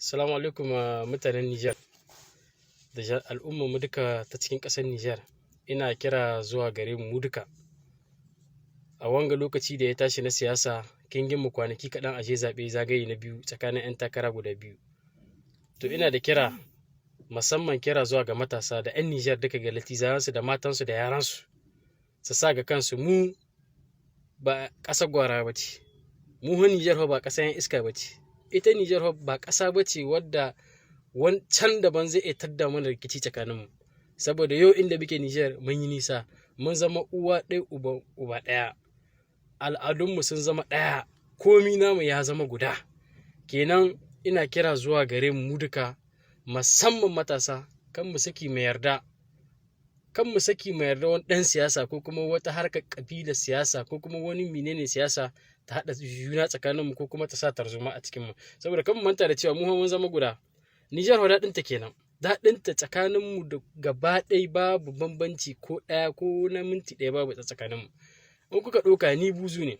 Assalamu alaikum mutanen Nijar da al'ummar mu duka ta cikin ƙasar Nijar. Ina kira zuwa gare mu duka. A wanga lokaci da ya tashi na siyasa, kingin mu kwanaki kaɗan aje zaɓe zagaye na biyu tsakanin 'yan takara guda biyu. To ina da kira, musamman kira zuwa ga matasa da 'yan Nijar duka ga latizawansu da matansu da yaransu. Su sa ga kansu mu ba ƙasar gwara ba ce. Mu Nijar ba ƙasar 'yan iska ba ce. Ita Nijar ba ƙasa ba ce wadda wancan daban zai iya tadda mana rikici tsakaninmu. Saboda yau inda muke Nijar mun yi nisa, mun zama uwa ɗaya uba ɗaya. Al'adunmu sun zama ɗaya, komi namu ya zama guda. Kenan ina kira zuwa gare mu duka, musamman matasa, kan mu saki mu yarda wani ɗan siyasa ko kuma wata harkar ƙabilar siyasa ko kuma wani menene siyasa ta haɗa juna tsakaninmu ko kuma ta sa tarzoma a cikinmu. Saboda kan mu manta da cewa mu mun zama guda. Nijar wa daɗinta kenan. Daɗinta tsakaninmu da gaba ɗaya babu bambanci ko ɗaya ko na minti ɗaya babu tsakaninmu. In kuka ɗauka ni buzu ne,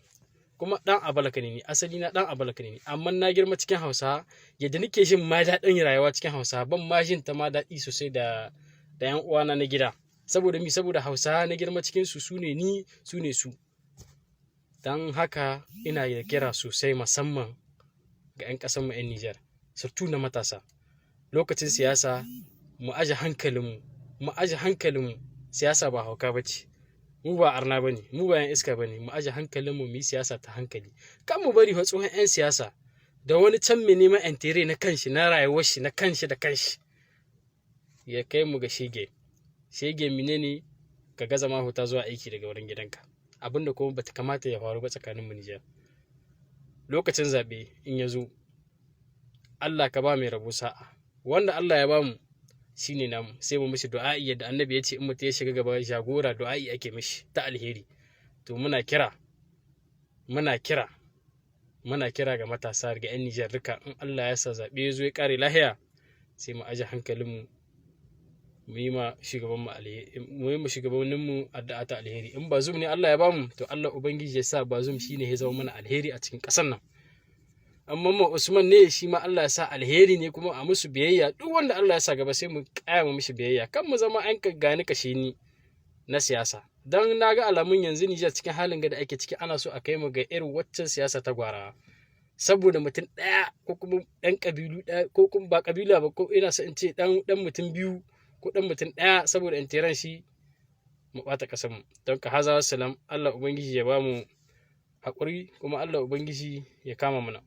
kuma ɗan abalaka ne, asali na ɗan abalaka ne, amma na girma cikin Hausa, yadda nake jin ma daɗin rayuwa cikin Hausa, ban ma jin ta ma daɗi sosai da 'yan uwana na gida. Saboda mi? Saboda Hausa na girma cikinsu su ne ni, su ne su. Don haka ina da kira sosai musamman ga 'yan ƙasanmu 'yan Nijar, surtu na matasa. Lokacin siyasa mu aje hankalinmu, siyasa ba hauka ba ce. Mu ba arna ba ne, mu ba 'yan iska ba ne, mu aje hankalinmu mu yi siyasa ta hankali. Kan mu bari tsohon 'yan siyasa da wani can mai neman entere na kanshi, na rayuwar shi, na kanshi da kanshi, ya kai mu ga shege. Shege menene? Ka gaza ma huta zuwa aiki daga wurin gidanka. Abinda kuma bata kamata ya faru ba tsakaninmu Nijar. Lokacin zaɓe in ya zo, Allah ka ba mai rabo sa'a. Wanda Allah ya bamu shine namu, sai mu mishi du'a'i yadda Annabi ya ce in mutum ya shiga gaba jagora du'a'i ake mishi ta alheri. To muna kira ga matasa, ga 'yan Nijar duka, in Allah ya sa zaɓe ya zo ya ƙare lahiya, sai mu aje hankalinmu mu yi ma shugabanninmu addu'a ta alheri. In Bazum ne Allah ya bamu, to Allah Ubangiji ya sa Bazum shine ya zama mana alheri a cikin ƙasar nan. Amma Usman ne shi ma Allah ya sa alheri ne, kuma a musu biyayya. Duk wanda Allah ya sa gaba sai mu ƙaya mu mishi biyayya. Kan mu zama an gani kashe ni na siyasa. Don na ga alamun yanzu Nijar cikin halin da ake ciki ana so a kai mu ga irin waccan siyasa ta gwara. Saboda mutum ɗaya ko kuma ɗan ƙabilu ɗaya ko kuma ba ƙabila ba, ko ina so in ce ɗan mutum biyu ko ɗan mutum ɗaya, saboda in teran shi mu ɓata ƙasarmu. Don ka haza salam, Allah Ubangiji ya ba mu haƙuri, kuma Allah Ubangiji ya kama mana.